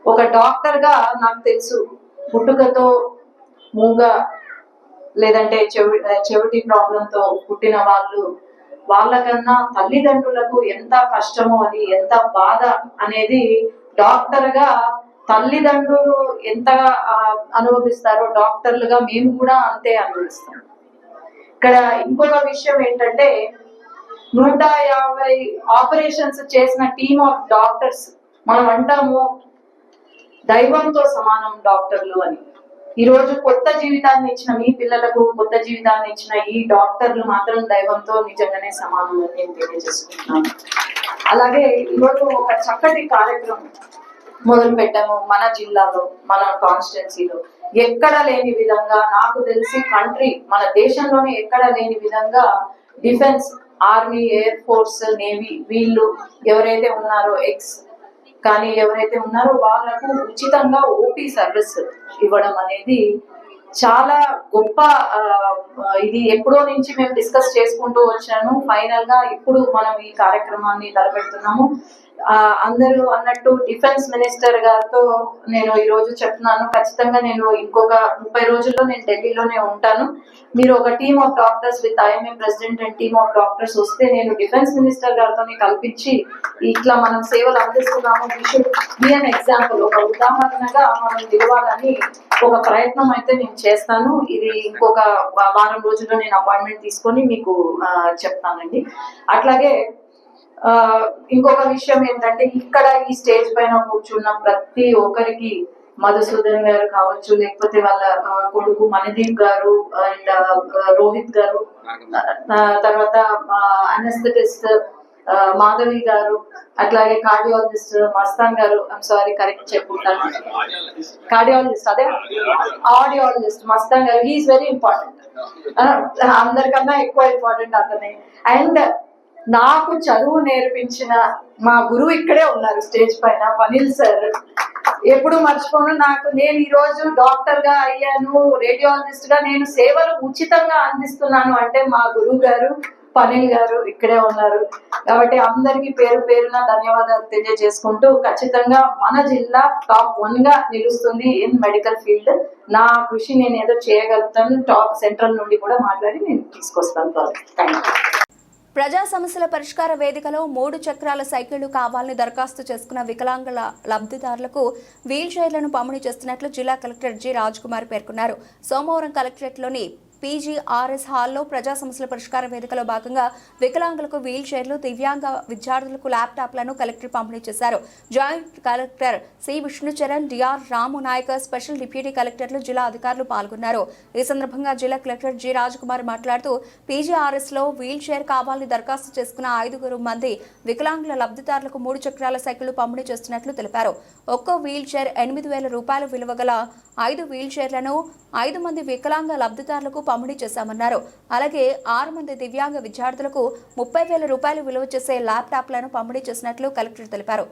ఒక డాక్టర్ గా నాకు తెలుసు, పుట్టుకతో మూగ లేదంటే చెవిటి ప్రాబ్లంతో పుట్టిన వాళ్ళకన్నా తల్లిదండ్రులకు ఎంత కష్టమో, అది ఎంత బాధ అనేది డాక్టర్ గా తల్లిదండ్రులు ఎంతగా అనుభవిస్తారో డాక్టర్లుగా మేము కూడా అంతే అనుభవిస్తాం. ఇక్కడ ఇంకొక విషయం ఏంటంటే 150 ఆపరేషన్స్ చేసిన టీమ్ ఆఫ్ డాక్టర్స్, మనం అంటాము దైవంతో సమానం డాక్టర్లు అని. ఈ రోజు కొత్త జీవితాన్ని ఇచ్చిన మీ పిల్లలకు, కొత్త జీవితాన్ని ఇచ్చిన ఈ డాక్టర్లు మాత్రం దైవంతో నిజంగానే సమానం అని నేను తెలియజేసుకుంటున్నాను. అలాగే ఈరోజు ఒక చక్కటి కార్యక్రమం మొదలు పెట్టాము మన జిల్లాలో, మన కాన్స్టిట్యున్సీలో. ఎక్కడ లేని విధంగా, నాకు తెలిసి మన దేశంలోనే ఎక్కడ లేని విధంగా defence, army, air force, navy వీళ్ళు ఎవరైతే ఉన్నారో కానీ ఎవరైతే ఉన్నారో వాళ్ళకు ఉచితంగా ఓపీ సర్వీస్ ఇవ్వడం అనేది చాలా గొప్ప. ఇది ఎప్పుడో నుంచి మేము డిస్కస్ చేసుకుంటూ వచ్చాను. ఫైనల్ గా ఇప్పుడు మనం ఈ కార్యక్రమాన్ని తలపెడుతున్నాము. అందరూ అన్నట్టు డిఫెన్స్ మినిస్టర్ గారితో నేను ఈ రోజు చెప్తున్నాను, ఖచ్చితంగా నేను ఇంకొక 30 రోజుల్లో నేను ఢిల్లీలోనే ఉంటాను. మీరు ఒక team of doctors with IMA president and team of doctors వస్తే నేను డిఫెన్స్ మినిస్టర్ గారితో కల్పించి ఇట్లా మనం సేవలు అందిస్తున్నాము, we should be an example, ఒక ఉదాహరణగా మనం నిలవాలని ఒక ప్రయత్నం అయితే నేను చేస్తాను. ఇది ఇంకొక వారం రోజుల్లో నేను అపాయింట్మెంట్ తీసుకొని మీకు చెప్తానండి. అట్లాగే ఇంకొక విషయం ఏంటంటే, ఇక్కడ ఈ స్టేజ్ పైన కూర్చున్న ప్రతి ఒక్కరికి, మధుసూదన్ గారు కావచ్చు, లేకపోతే వాళ్ళ కొడుకు మణిదీప్ గారు అండ్ రోహిత్ గారు, తర్వాత అనస్థెటిస్ట్ మాధవి గారు, అట్లాగే కార్డియాలజిస్ట్ మస్తాన్ గారు, ఐమ్ సారీ కరెక్ట్ చెప్పుకుంటాను, కార్డియాలజిస్ట్ అదే ఆడియాలజిస్ట్ మస్తాన్ గారు, హీఈస్ వెరీ ఇంపార్టెంట్, అందరికన్నా ఎక్కువ ఇంపార్టెంట్ అతనే. అండ్ నాకు చదువు నేర్పించిన మా గురువు ఇక్కడే ఉన్నారు స్టేజ్ పైన, పనిల్ సార్. ఎప్పుడు మర్చిపోను. నేను ఈ రోజు డాక్టర్ గా అయ్యాను, రేడియాలజిస్ట్ గా నేను సేవలు ఉచితంగా అందిస్తున్నాను అంటే మా గురువు గారు పనిల్ గారు ఇక్కడే ఉన్నారు. కాబట్టి అందరికి పేరు పేరున ధన్యవాదాలు తెలియజేసుకుంటూ, ఖచ్చితంగా మన జిల్లా టాప్ 1 గా నిలుస్తుంది ఇన్ మెడికల్ ఫీల్డ్. నా కృషి నేను ఏదో చేయగలుగుతాను, టాప్ సెంట్రల్ నుండి కూడా మాట్లాడి నేను తీసుకొస్తాను. Thank you. ప్రజా సమస్యల పరిష్కార వేదికలో 3 చక్రాల సైకిళ్లు కావాలని దరఖాస్తు చేసుకున్న వికలాంగుల లబ్ధిదారులకు వీల్ చైర్లను పంపిణీ చేస్తున్నట్లు జిల్లా కలెక్టర్ జి రాజ్కుమార్ పేర్కొన్నారు. సోమవారం కలెక్టరేట్లోని PGRS హాల్లో ప్రజా సమస్యల పరిష్కార వేదికలో భాగంగా వికలాంగులకు వీల్ చైర్లు, దివ్యాంగ విద్యార్థులకు ల్యాప్టాప్లను కలెక్టర్ పంపిణీ చేశారు. Joint collector C Vishnucharan, DR Ramu Nayak, special deputy కలెక్టర్లు, జిల్లా అధికారులు పాల్గొన్నారు. ఈ సందర్భంగా జిల్లా కలెక్టర్ జి రాజ్కుమార్ మాట్లాడుతూ, PGRS లో వీల్ చైర్ కావాలని దరఖాస్తు చేసుకున్న 5 మంది వికలాంగుల లబ్ధిదారులకు 3 చక్రాల సైకిళ్లు పంపిణీ చేస్తున్నట్లు తెలిపారు. ఒక్కో వీల్ చైర్ 8,000 రూపాయలు విలువ గల 5 వీల్ చైర్లను 5 మంది వికలాంగ లబ్ధిదారులకు పంపిణీ చేశామన్నారు. అలాగే 6 మంది దివ్యాంగ విద్యార్థులకు 30,000 రూపాయలు విలువ చేసే ల్యాప్టాప్లను పంపిణీ చేసినట్లు కలెక్టర్ తెలిపారు.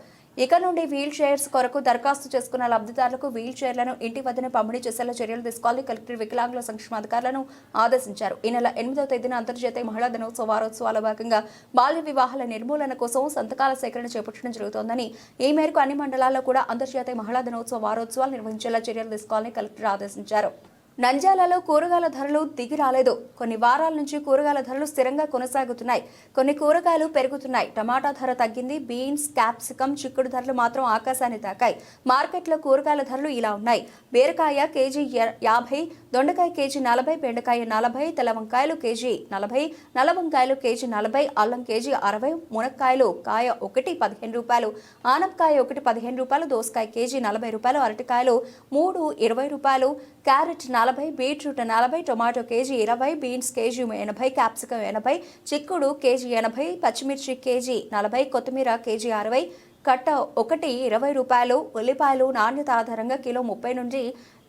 ఇక నుండి వీల్ చైర్స్ కొరకు దరఖాస్తు చేసుకున్న లబ్ధిదారులకు వీల్ చైర్లను ఇంటి వద్దనే పంపిణీ చేసేలా చర్యలు తీసుకోవాలని కలెక్టర్ వికలాంగుల సంక్షేమ అధికారులను ఆదేశించారు. ఈ నెల 8వ తేదీన అంతర్జాతీయ మహిళా దినోత్సవ వారోత్సవాల భాగంగా బాల్య వివాహాల నిర్మూలన కోసం సంతకాల సేకరణ చేపట్టడం జరుగుతోందని, ఈ మేరకు అన్ని మండలాల్లో కూడా అంతర్జాతీయ మహిళా దినోత్సవ వారోత్సవాలు నిర్వహించేలా చర్యలు తీసుకోవాలని కలెక్టర్ ఆదేశించారు. నంద్యాలలో కూరగాయల ధరలు దిగి రాలేదు. కొన్ని వారాల నుంచి కూరగాయల ధరలు స్థిరంగా కొనసాగుతున్నాయి. కొన్ని కూరగాయలు పెరుగుతున్నాయి. టమాటా ధర తగ్గింది. బీన్స్, క్యాప్సికం, చిక్కుడు ధరలు మాత్రం ఆకాశాన్ని తాకాయి. మార్కెట్లో కూరగాయల ధరలు ఇలా ఉన్నాయి. బీరకాయ కేజీ 50, దొండకాయ కేజీ 40, బెండకాయ 40, తెల్ల వంకాయలు కేజీ 40, నల్ల వంకాయలు కేజీ 40, అల్లం కేజీ 60, మునక్కాయలు కాయ ఒకటి 15 రూపాయలు, ఆనపకాయ ఒకటి 15 రూపాయలు, దోసకాయ కేజీ 40 రూపాయలు, అరటికాయలు 3 20 రూపాయలు, carrot 40, beetroot 40, tomato KG 20, beans KG 80, capsicum 80, చిక్కుడు కేజీ 80, పచ్చిమిర్చి కేజీ 40, కొత్తిమీర కేజీ 60, కట్ట ఒకటి 20 రూపాయలు. ఉల్లిపాయలు నాణ్యత ఆధారంగా కిలో 30 నుండి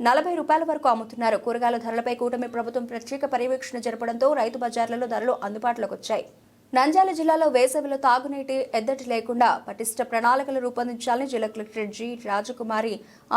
40 రూపాయల వరకు అమ్ముతున్నారు. కూరగాయల ధరలపై కూటమి ప్రభుత్వం ప్రత్యేక పర్యవేక్షణ జరపడంతో రైతు బజార్లలో ధరలు అందుబాటులోకి వచ్చాయి. నంద్యాల జిల్లాలో వేసవిలో తాగునీటి ఎద్దడి లేకుండా పటిష్ట ప్రణాళికలు రూపొందించాలని జిల్లా కలెక్టర్ జి రాజకుమారి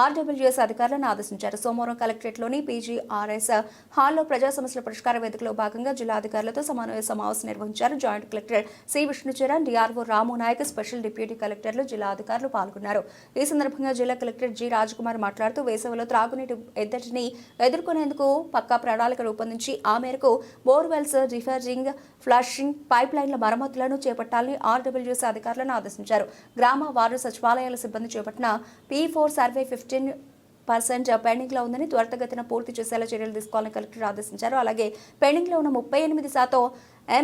ఆర్డబ్ల్యూఎస్ అధికారులను ఆదేశించారు. సోమవారం కలెక్టరేట్లోని పీజీఆర్ఎస్ హాల్లో ప్రజా సమస్యల పరిష్కార వేదికలో భాగంగా జిల్లా అధికారులతో సమన్వయ సమావేశం నిర్వహించారు. Joint collector C Vishnucharan, DRO Ramu Nayak, special deputy కలెక్టర్లు, జిల్లా అధికారులు పాల్గొన్నారు. ఈ సందర్భంగా జిల్లా కలెక్టర్ జి రాజకుమార్ మాట్లాడుతూ వేసవిలో త్రాగునీటి ఎద్దడిని ఎదుర్కొనేందుకు పక్కా ప్రణాళిక రూపొందించి ఆ మేరకు బోర్వెల్స్, రిఫర్జింగ్, ఫ్లషింగ్, పైప్ లైన్ల మరమ్మతులను చేపట్టాలని ఆర్డబ్ల్యూఎస్ అధికారులను ఆదేశించారు. గ్రామ వార్డు సచివాలయాల సిబ్బంది చేపట్టిన P4 సర్వే 15% పెండింగ్ లో ఉందని త్వరితగతిన పూర్తి చేసేలా చర్యలు తీసుకోవాలని కలెక్టర్ ఆదేశించారు. అలాగే పెండింగ్ లో ఉన్న 38%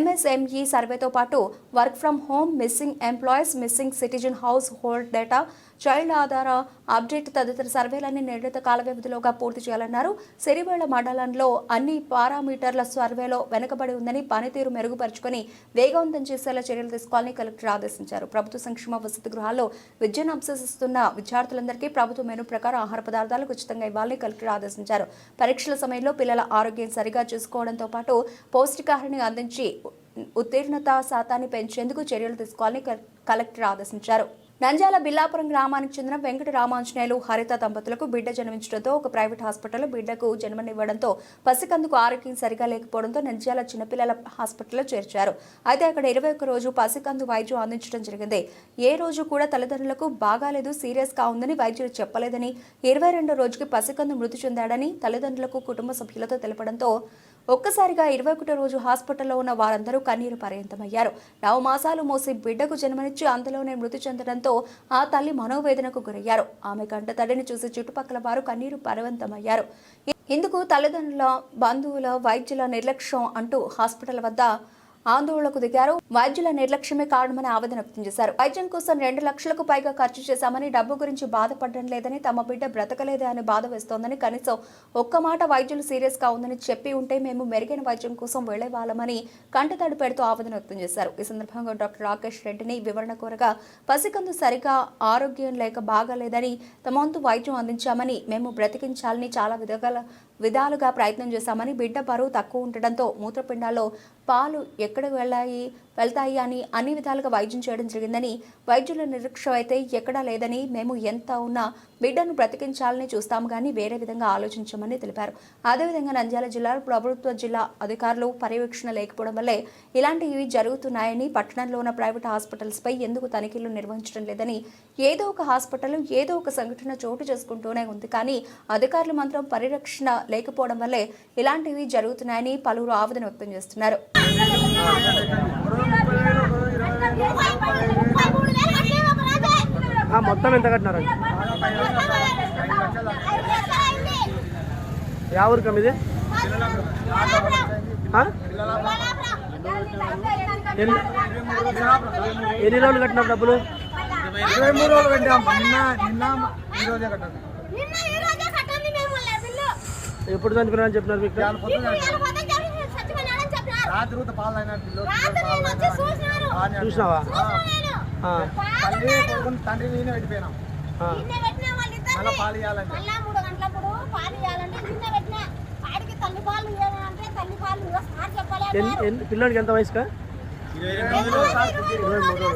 MSME సర్వేతో పాటు work from home, missing employees, missing citizen house hold data, child ఆధార అప్డేట్ తదితర సర్వేలన్నీ నిర్ణీత కాల వ్యవధిలోగా పూర్తి చేయాలన్నారు. సిరివేళ్ల మండలంలో అన్ని పారామీటర్ల సర్వేలో వెనుకబడి ఉందని, పనితీరు మెరుగుపరుచుకొని వేగవంతం చేసేలా చర్యలు తీసుకోవాలని కలెక్టర్ ఆదేశించారు. ప్రభుత్వ సంక్షేమ వసతి గృహాల్లో విద్యను అభ్యసిస్తున్న విద్యార్థులందరికీ ప్రభుత్వ మెనూ ప్రకారం ఆహార పదార్థాలు ఉచితంగా ఇవ్వాలని కలెక్టర్ ఆదేశించారు. పరీక్షల సమయంలో పిల్లల ఆరోగ్యం సరిగా చూసుకోవడంతో పాటు పౌష్టికాహారాన్ని అందించి ఉత్తీర్ణత శాతాన్ని పెంచేందుకు చర్యలు తీసుకోవాలని కలెక్టర్ ఆదేశించారు. నంద్యాల బిల్లాపురం గ్రామానికి చెందిన వెంకట రామాంజనేయులు, హరిత దంపతులకు బిడ్డ జన్మించడంతో ఒక ప్రైవేట్ హాస్పిటల్లో బిడ్డకు జన్మనివ్వడంతో పసికందుకు ఆరోగ్యం సరిగా లేకపోవడంతో నంద్యాల చిన్నపిల్లల హాస్పిటల్లో చేర్చారు. అయితే అక్కడ 21 రోజు పసికందు వైద్యం అందించడం జరిగింది. ఏ రోజు కూడా తల్లిదండ్రులకు బాగాలేదు, సీరియస్ గా ఉందని వైద్యులు చెప్పలేదని, 22 రోజుకి పసికందు మృతి చెందాడని తల్లిదండ్రులకు కుటుంబ సభ్యులతో తెలపడంతో ఒక్కసారిగా 21 రోజు హాస్పిటల్లో ఉన్న వారందరూ కన్నీరు పర్యంతమయ్యారు. 9 మాసాలు మోసి బిడ్డకు జన్మనిచ్చి అంతలోనే మృతి చెందడంతో ఆ తల్లి మనోవేదనకు గురయ్యారు. ఆమె కంట తల్లిని చూసి చుట్టుపక్కల వారు కన్నీరు పర్యంతమయ్యారు. ఇందుకు తల్లిదండ్రుల, బంధువుల, వైద్యుల నిర్లక్ష్యం అంటూ హాస్పిటల్ వద్ద ఆందోళనకు దిగారు. వైద్యుల నిర్లక్ష్యమే కారణమని ఆవేదన వ్యక్తం చేశారు. వైద్యం కోసం 2 లక్షలకు పైగా ఖర్చు చేశామని, డబ్బు గురించి బాధపడడం లేదని, తమ బిడ్డ బ్రతకలేదే అని బాధ వేస్తోందని, కనీసం ఒక్క మాట వైద్యులు సీరియస్ గా ఉందని చెప్పి ఉంటే మేము మెరుగైన వైద్యం కోసం వెళ్లే వాళ్ళమని కంటతడి పెడుతూ ఆవేదన వ్యక్తం చేశారు. ఈ సందర్భంగా డాక్టర్ రాకేష్ రెడ్డిని వివరణ కోరగా, పసికందు సరిగా ఆరోగ్యం లేక బాగాలేదని, తమ వంతు వైద్యం అందించామని, మేము బ్రతికించాలని చాలా విధాలుగా ప్రయత్నం చేశామని, బిడ్డ బరువు తక్కువ ఉండడంతో మూత్రపిండాల్లో పాలు ఎక్కడికి వెళ్తాయి అని అన్ని విధాలుగా వైద్యం చేయడం జరిగిందని, వైద్యుల నిర్లక్ష్యం అయితే ఎక్కడా లేదని, మేము ఎంత ఉన్నా బిడ్డను బ్రతికించాలని చూస్తాము కానీ వేరే విధంగా ఆలోచించమని తెలిపారు. అదేవిధంగా నంద్యాల జిల్లా ప్రభుత్వ జిల్లా అధికారులు పర్యవేక్షణ లేకపోవడం వల్లే ఇలాంటివి జరుగుతున్నాయని, పట్టణంలో ఉన్న ప్రైవేట్ హాస్పిటల్స్ పై ఎందుకు తనిఖీలు నిర్వహించడం లేదని, ఏదో ఒక హాస్పిటల్ ఏదో ఒక సంఘటన చోటు చేసుకుంటూనే ఉంది కానీ అధికారులు మాత్రం పరిరక్షణ లేకపోవడం వల్లే ఇలాంటివి జరుగుతున్నాయని పలువురు ఆవేదన వ్యక్తం చేస్తున్నారు. మొత్తం ఎంత కట్టినారు? ఎవరికి మీది? ఎన్ని రోజులు కట్టినారు డబ్బులు? 23 రోజులు కట్టాం. నిన్న ఈ రోజే కట్టాం. ఎప్పుడు చనిపోయినా చెప్పినారు మీకు? చూసినావా? తండ్రి నేను పెట్టిపోయినాం. పాలు ఇవ్వాలంటే పిల్లడికి ఎంత వయసుకా? 23 రోజులు.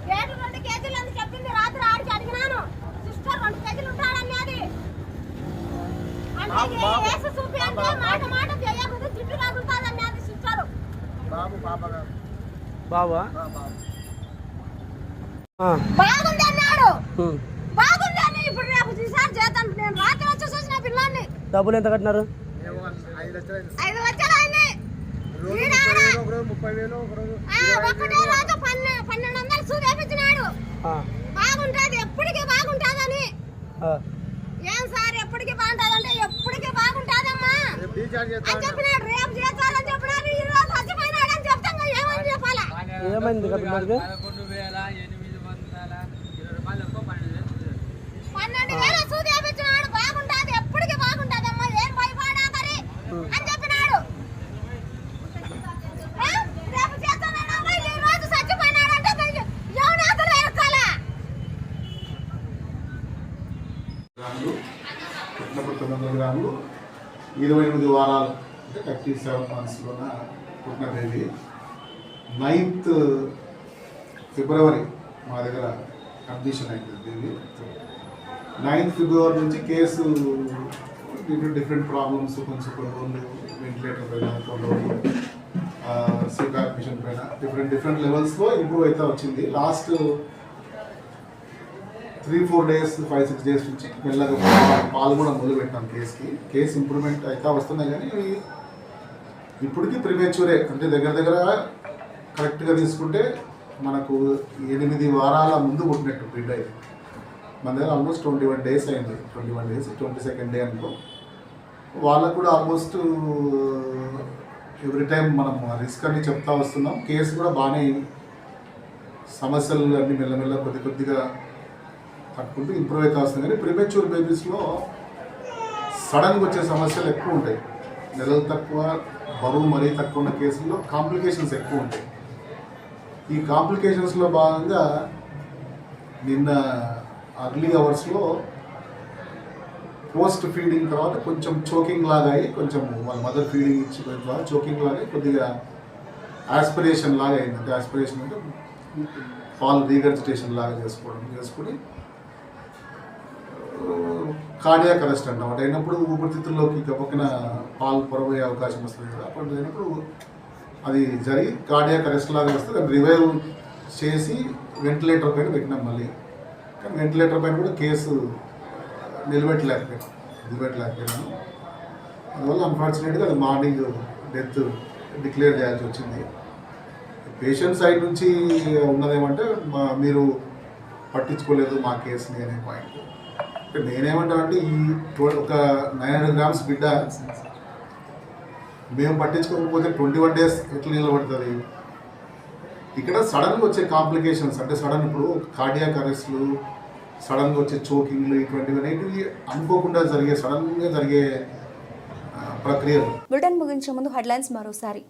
వేటు 2 కేజీలు అని చెప్పింది. రాత్రి ఆడికి అడిగినాను, సిస్టర్ 2 కేజీలు ఉంటాడన్నది. అంటే ఏసు చూపి అంటే మాట చేయకూడదు, చుట్టూ తగులుతాదన్నది సిస్టర్. బాబా బాగుంది అన్నాడు. బాగుంది అని ఇప్పుడు రేపు ఈసారి చేస్తాను. నేను రాత్రి వచ్చి చూసిన పిల్లాన్ని. డబ్బులు ఎంత కట్టినారు? 5 లక్షలు అయింది. ఒకటే రోజు 1200 చూపించినాడు. బాగుంటది, ఎప్పటికీ బాగుంటదని. ఏం సార్ ఎప్పటికీ బాగుంటదంటే ఎప్పటికీ బాగుంటదమ్మా అని చెప్పినాడు. రేపు చేస్తారని చెప్పినాడు. ఈ రోజు చచ్చిపోయినాడు అని చెప్తాం. ఏమని చెప్పాలా? ఏమైంది? 12,000 చూపించినాడు. బాగుంటది, ఎప్పటికీ బాగుంటదమ్మా, ఏం భయపడాకరి అని చెప్పినాడు. రేపు చేస్తానన్నా ఈ రోజు చచ్చిపోయినాడంటే ఎవరు ఎక్కాలా? 900 గ్రాములు 28 వారాలు అంటే 37 మంత్స్లోన పుట్టిన బేబీ. 9th ఫిబ్రవరి మా దగ్గర కండిషన్ అయింది బేబీ. 9th ఫిబ్రవరి నుంచి కేసు డిఫరెంట్ ప్రాబ్లమ్స్, కొంచెం కొన్ని రోజులు వెంటిలేటర్ పైన, కొన్ని రోజులు సికార్ మిషన్ పైన డిఫరెంట్ లెవెల్స్లో ఇంప్రూవ్ అయితే వచ్చింది. లాస్ట్ 3-4 days 5-6 days నుంచి మెల్లగా పాలు కూడా మొదలుపెట్టాం కేసు ఇంప్రూవ్మెంట్ అయితే వస్తున్నాయి. కానీ ఇప్పటికీ ప్రిమేచ్యూరే, అంటే దగ్గర కరెక్ట్గా తీసుకుంటే మనకు 8 వారాల ముందు పుట్టినట్టు బిడ్డ. అయితే మన దగ్గర ఆల్మోస్ట్ 21 days అయింది. 21 days 22nd day అనుకో. వాళ్ళకు కూడా ఆల్మోస్ట్ ఎవ్రీ టైం మనం రిస్క్ అని చెప్తా వస్తున్నాం. కేసు కూడా బాగానే సమస్యలు అన్నీ మెల్లమెల్ల కొద్దిగా తట్టుకుంటూ ఇంప్రూవ్ అయితే వస్తుంది. కానీ ప్రీమెచ్యూర్ బేబీస్లో సడన్గా వచ్చే సమస్యలు ఎక్కువ ఉంటాయి. నెలలు తక్కువ, బరువు మరీ తక్కువ ఉన్న కేసుల్లో కాంప్లికేషన్స్ ఎక్కువ ఉంటాయి. ఈ కాంప్లికేషన్స్లో భాగంగా నిన్న అర్లీ అవర్స్లో పోస్ట్ ఫీడింగ్ తర్వాత కొంచెం చోకింగ్ లాగా అయ్యి, కొంచెం వాళ్ళ మదర్ ఫీడింగ్ ఇచ్చిన తర్వాత చోకింగ్ లాగా కొద్దిగా ఆస్పిరేషన్ లాగా అయింది. అంటే ఆస్పిరేషన్ అంటే పాలు రీగర్జిటేషన్ లాగా చేసుకుని కార్డియాక్ అరెస్ట్ అంటాం. అంటే అయినప్పుడు ఊపిరితిత్తుల్లోకి గబుక్కున పాలు పొరబోయే అవకాశం వస్తుంది కదా. అప్పుడు అయినప్పుడు అది జరిగి కార్డియాక్ అరెస్ట్ లాగా వస్తే దాన్ని రివైవ్ చేసి వెంటిలేటర్ పైన పెట్టినాం మళ్ళీ. కానీ వెంటిలేటర్ పైన కూడా కేసు నిలబెట్టలేకపోయాను. అందువల్ల అన్ఫార్చునేట్గా అది మార్నింగ్ డెత్ డిక్లేర్ చేయాల్సి వచ్చింది. పేషెంట్ సైడ్ నుంచి ఉన్నదేమంటే మీరు పట్టించుకోలేదు మా కేసుని అనే పాయింట్. నేనేమంటానంటే ఈ ఒక 900 grams బిడ్డ మేము పట్టించుకోకపోతే 21 days ఎట్లా నిలబడుతుంది? ఇక్కడ సడన్గా వచ్చే కాంప్లికేషన్స్ అంటే ఇప్పుడు కార్డియాక్ అరెస్ట్లు, సడన్గా వచ్చే చోకింగ్లు, ఇటువంటివి అనుకోకుండా సడన్గా జరిగే ప్రక్రియలు. బులెటిన్ ముగించే ముందు హెడ్లైన్స్ మరోసారి.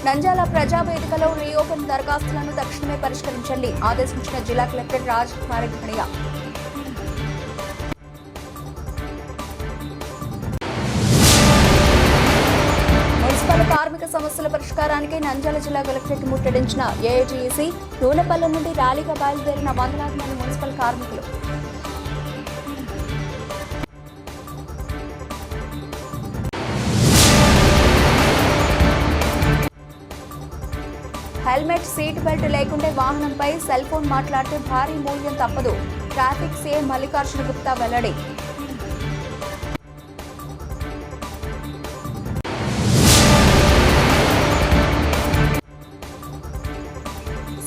నంద్యాల ప్రజావేదికలో రీఓపెన్ దరఖాస్తులను తక్షణమే పరిష్కరించండి ఆదేశించిన జిల్లా కలెక్టర్ రాజ్ కుమార్ ఘనియా. మున్సిపల్ కార్మిక సమస్యల పరిష్కారానికి నంద్యాల జిల్లా కలెక్టరేట్ ముట్టడించిన ఏఐటీయూసీ. నూనెపల్లె నుండి ర్యాలీగా బయలుదేరిన వందలాది మంది మున్సిపల్ కార్మికులు. హెల్మెట్, సీట్ బెల్ట్ లేకుంటే వాహనంపై సెల్ ఫోన్ మాట్లాడితే భారీ మూల్యం తప్పదు. ట్రాఫిక్ సీఐ మల్లికార్జున గుప్తా వెల్లడి.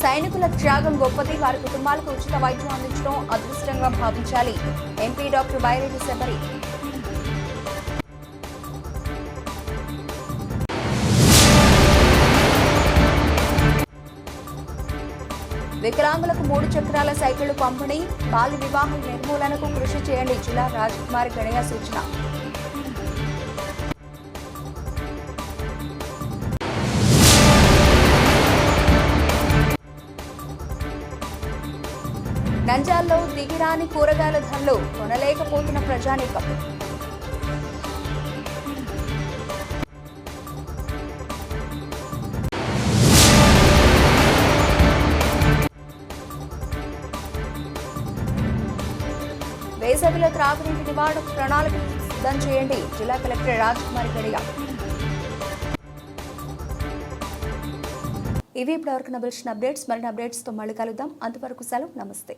సైనికుల త్యాగం గొప్పది, వారి కుటుంబాలకు ఉచిత వైద్యం అందించడం అదృష్టంగా భావించాలి. MP doctor Byreddy Shabari. వికలాంగులకు 3 చక్రాల సైకిళ్లు పంపిణీ, బాల్య వివాహం నిర్మూలనకు కృషి చేయండి జిల్లా రాజ్ కుమార్ ఘనియా సూచన. నంద్యాలలో దిగిరాని కూరగాయల ధరలు, కొనలేకపోతున్న ప్రజానీకం. వేసవిలో త్రాగునీటి నివారణకు ప్రణాళిక సిద్ధం చేయండి జిల్లా కలెక్టర్ రాజ్కుమారి గడియ. ఇవి ఇప్పటివరకు నబిల్చిన అప్డేట్స్. మరిన్ని అప్డేట్స్తో మళ్ళీ కలుద్దాం. అంతవరకు సెలవు. నమస్తే.